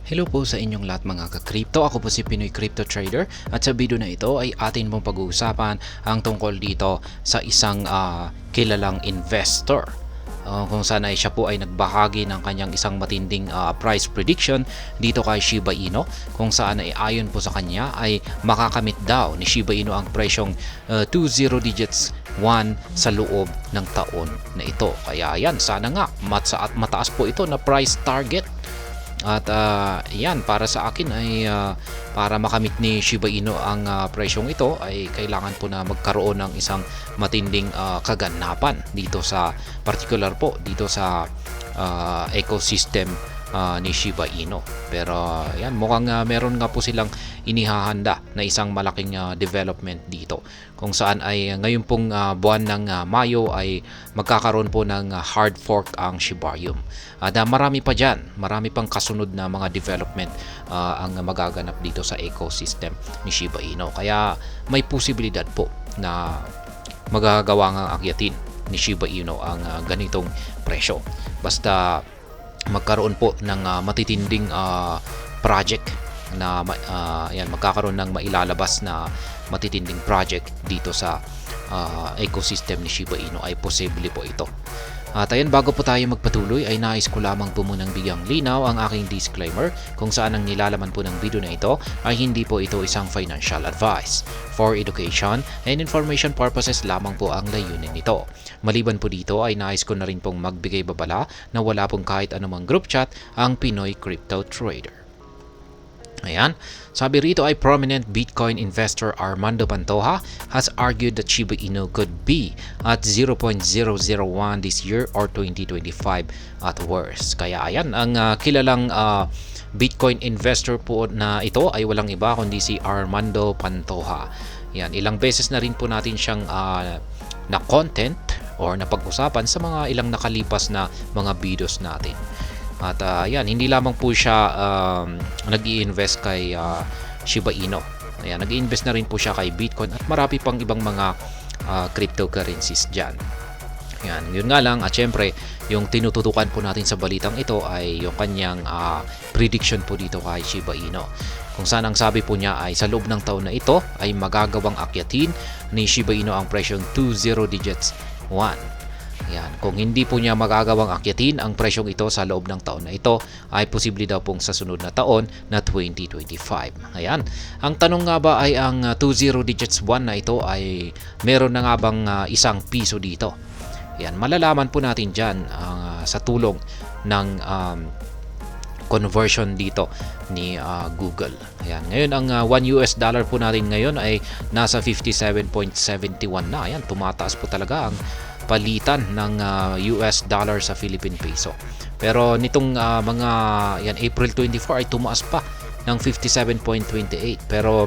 Hello po sa inyong lahat mga ka-crypto. Ako po si Pinoy Crypto Trader at sa video na ito ay atin pong pag-uusapan ang tungkol dito sa isang kilalang investor. Kung saan ay siya po ay nagbahagi ng kanyang isang matinding price prediction dito kay Shiba Inu, kung saan ay ayon po sa kanya ay makakamit daw ni Shiba Inu ang presyong 20 digits 1 sa loob ng taon na ito. Kaya yan, sana nga mataas po ito na price target. At yan, para sa akin ay para makamit ni Shiba Inu ang presyong ito ay kailangan po na magkaroon ng isang matinding kaganapan dito sa particular po dito sa ecosystem ni Shiba Inu. Pero yan, mukhang meron nga po silang inihahanda na isang malaking development dito, kung saan ay ngayon pong buwan ng Mayo ay magkakaroon po ng hard fork ang Shibarium. At marami pa dyan, marami pang kasunod na mga development ang magaganap dito sa ecosystem ni Shiba Inu. Kaya may posibilidad po na magagawa nga akyatin ni Shiba Inu ang ganitong presyo. Basta magkaroon po ng matitinding project na yan, magkakaroon ng mailalabas na matitinding project dito sa ecosystem ni Shiba Inu ay posible po ito. At ayan, bago po tayo magpatuloy ay nais ko lamang po munang bigyang linaw ang aking disclaimer kung saan ang nilalaman po ng video na ito ay hindi po ito isang financial advice. For education and information purposes lamang po ang layunin nito. Maliban po dito ay nais ko na rin pong magbigay babala na wala pong kahit anumang group chat ang Pinoy Crypto Trader. Ayan, sabi rito ay prominent Bitcoin investor Armando Pantoja has argued that Shiba Inu could be at 0.001 this year or 2025 at worst. Kaya ayan, ang kilalang Bitcoin investor po na ito ay walang iba kundi si Armando Pantoja. Yan, ilang beses na rin po natin siyang na content or napag-usapan sa mga ilang nakalipas na mga videos natin. At yan, hindi lamang po siya nag-i-invest kay Shiba Inu. Ayan, nag-i-invest na rin po siya kay Bitcoin at marami pang ibang mga cryptocurrencies dyan. Yan, yun nga lang, at syempre, yung tinututukan po natin sa balitang ito ay yung kanyang prediction po dito kay Shiba Inu. Kung saan ang sabi po niya ay sa loob ng taon na ito ay magagawang akyatin ni Shiba Inu ang presyong 20 digits 1. Yan. Kung hindi po niya magagawang akyatin ang presyong ito sa loob ng taon na ito, ay posible daw pong sa sunod na taon na 2025. Ayan. Ang tanong nga ba ay ang 20 digits 1 na ito ay meron na nga bang isang piso dito? Yan. Malalaman po natin dyan sa tulong ng conversion dito ni Google. Ayan. Ngayon, ang $1 po natin ngayon ay nasa 57.71 na. Ayan. Tumataas po talaga ang palitan ng US dollar sa Philippine peso. Pero nitong mga yan, April 24 ay tumaas pa ng 57.28. Pero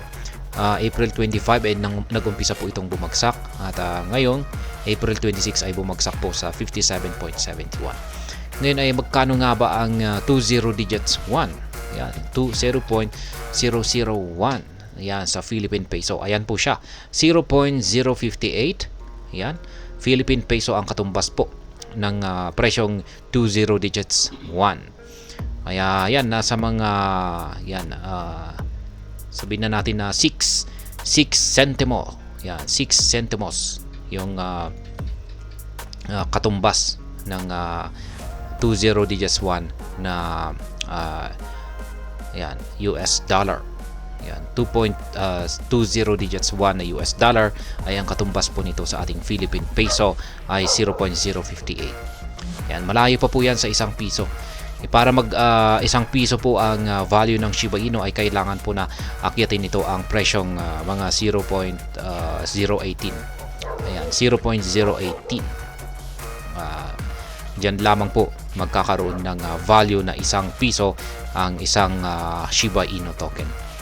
April 25 ay nag-umpisa po itong bumagsak. At ngayon, April 26 ay bumagsak po sa 57.71. Ngayon ay magkano nga ba ang 20 digits 1? Yan, 0.001. Yan, sa Philippine peso. Ayan po siya. 0.058. Yan. Philippine peso ang katumbas po ng presyong 20 digits 1. Kaya yan, nasa mga yan, sabihin na natin na 6 centimo. Yan, 6 centimos yung katumbas ng 20 digits 1 na yan, US dollar. Yan, 2.20 digits 1 na US dollar ay ang katumbas po nito sa ating Philippine peso ay 0.058. Yan, malayo pa po yan sa isang piso. Para isang piso po ang value ng Shiba Inu ay kailangan po na akyatin nito ang presyong mga 0.018. Ayan, 0.018. Diyan lamang po magkakaroon ng value na isang piso ang isang Shiba Inu token.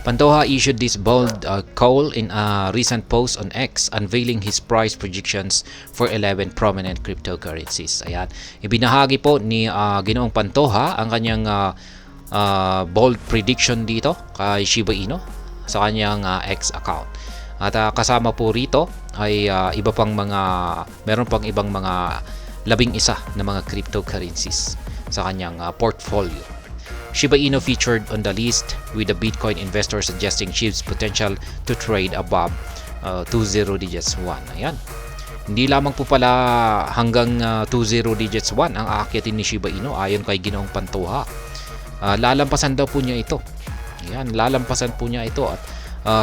Pantoja issued this bold call in a recent post on X, unveiling his price predictions for 11 prominent cryptocurrencies. Ayan, ibinahagi po ni Ginoong Pantoja ang kanyang bold prediction dito kay Shiba Inu sa kanyang X account. At kasama po rito ay meron pang ibang mga 11 na mga cryptocurrencies. sa kanyang portfolio. Shiba Inu featured on the list with the Bitcoin investor suggesting SHIB's potential to trade above 20 digits 1. Ayan. Hindi lamang po pala hanggang 20 digits 1 ang aakyatin ni Shiba Inu ayon kay Ginoong Pantoja. Lalampasan daw po niya ito. Ayan, lalampasan po niya ito at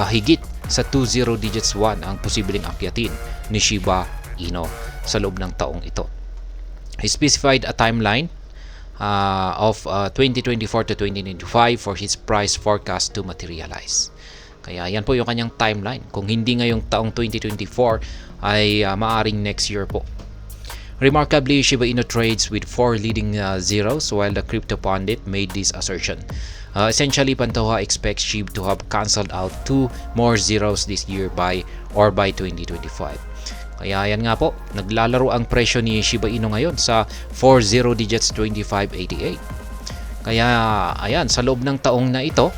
higit sa 20 digits 1 ang posibleng akyatin ni Shiba Inu sa loob ng taong ito. He specified a timeline of 2024 to 2025 for his price forecast to materialize. Kaya yan po yung kanyang timeline. Kung hindi ngayong taong 2024 ay maaring next year po. Remarkably, Shiba Inu trades with 4 leading zeros while the crypto pundit made this assertion. Essentially, Pantoja expects SHIB to have cancelled out 2 more zeros this year by 2025. Kaya yan nga po, naglalaro ang presyo ni Shiba Inu ngayon sa 40 digits 2588. Kaya ayan, sa loob ng taong na ito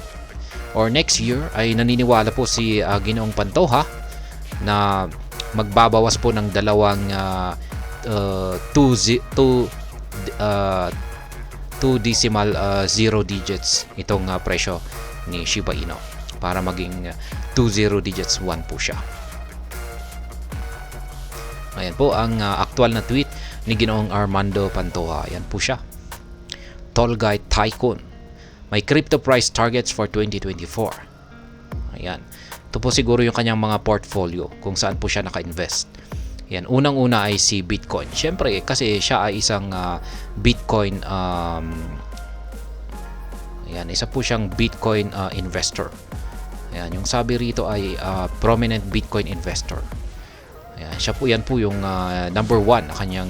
or next year ay naniniwala po si Ginoong Pantoja na magbabawas po ng dalawang 2 decimal 0 digits itong presyo ni Shiba Inu para maging 20 digits 1 po siya. Ayan po ang aktual na tweet ni Ginoong Armando Pantoja. Ayan po siya. Tall Guy Tycoon. My crypto price targets for 2024. Ayan. Ito po siguro yung kanyang mga portfolio kung saan po siya naka-invest. Ayan. Unang-una ay si Bitcoin. Siyempre kasi siya ay isang Bitcoin ayan, isa po siyang Bitcoin investor. Ayan, yung sabi rito ay prominent Bitcoin investor. Ayan, siya po yan po yung number 1 na kanyang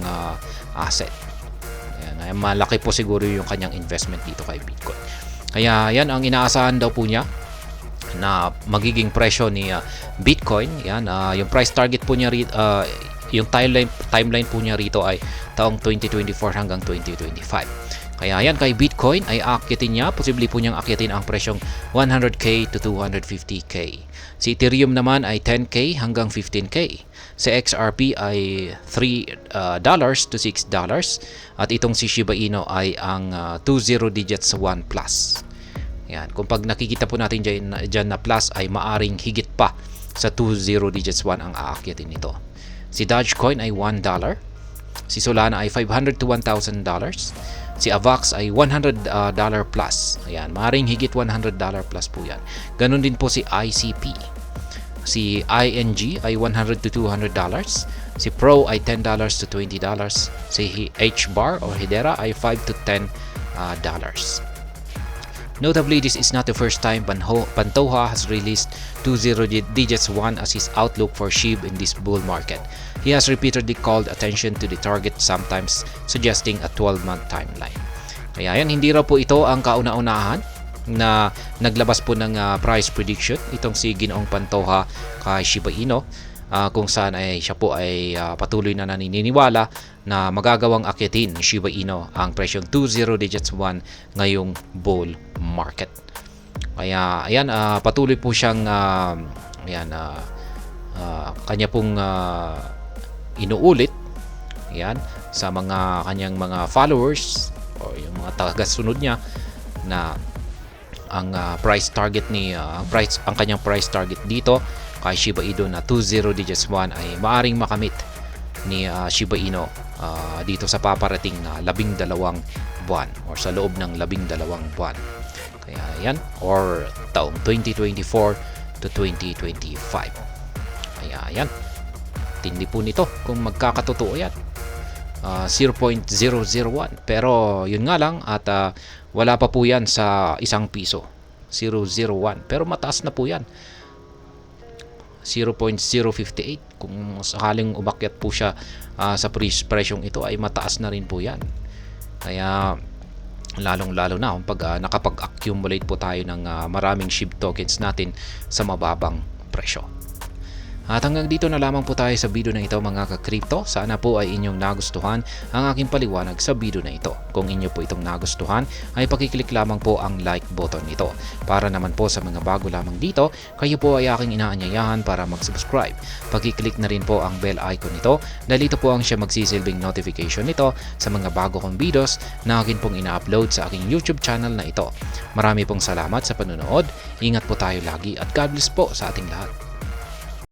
asset. Ayan, malaki po siguro yung kanyang investment dito kay Bitcoin. Kaya yan ang inaasahan daw po niya na magiging presyo ni Bitcoin. Yan, yung price target po niya yung timeline po niya rito ay taong 2024 hanggang 2025. Kaya yan kay Bitcoin ay aakyatin niya, posible po niyang akyatin ang presyong 100k to 250k. Si Ethereum naman ay 10k hanggang 15k. Si XRP ay $3 to $6 at itong si Shiba Inu ay ang 20 digits 1 plus. Yan, kung pag nakikita po natin dyan na plus ay maaring higit pa sa 20 digits 1 ang aakyatin nito. Si Dogecoin ay $1. Si Solana ay $500 to $1,000. Si Avax ay $100 plus. Ayan, maaring higit $100 plus po yan. Ganon din po si ICP. Si ING ay $100 to $200. Si Pro ay $10 to $20. Si HBAR or Hedera ay $5 to $10. Notably, this is not the first time Pantoja has released 20 digits 1 as his outlook for SHIB in this bull market. He has repeatedly called attention to the target, sometimes suggesting a 12-month timeline. Kaya yan, hindi raw po ito ang kauna-unahan na naglabas po ng price prediction itong si Ginoong Pantoja kay Shiba Inu, kung saan ay siya po ay patuloy na naniniwala na magagawang akyatin ni Shiba Inu ang presyong 20 digits 1 ngayong bull market. Kaya ayan, patuloy po siyang kanya pong inuulit ayan, sa mga kanyang mga followers o yung mga tagasunod niya na ang price target ni ang kanyang price target dito kay Shiba Inu na 20 digits 1 ay maaring makamit ni Shiba Inu dito sa paparating na 12 buwan or sa loob ng 12 buwan. Kaya yan, or taong 2024 to 2025. Kaya yan, tindi po nito kung magkakatotoo yan. 0.001 pero yun nga lang at wala pa po yan sa ₱1. 001 pero mataas na po yan. 0.058 kung sakaling umakyat po siya sa presyong ito ay mataas na rin po yan. Kaya lalong-lalo na kung nakapag-accumulate po tayo ng maraming SHIB tokens natin sa mababang presyo. At hanggang dito na lamang po tayo sa video na ito mga ka-crypto. Sana po ay inyong nagustuhan ang aking paliwanag sa video na ito. Kung inyo po itong nagustuhan ay pakiclick lamang po ang like button nito. Para naman po sa mga bago lamang dito, kayo po ay aking inaanyayahan para mag-subscribe. Pakiclick na rin po ang bell icon nito dahil ito po ang siya magsisilbing notification nito sa mga bago kong videos na akin pong ina-upload sa aking YouTube channel na ito. Marami pong salamat sa panonood. Ingat po tayo lagi at God bless po sa ating lahat.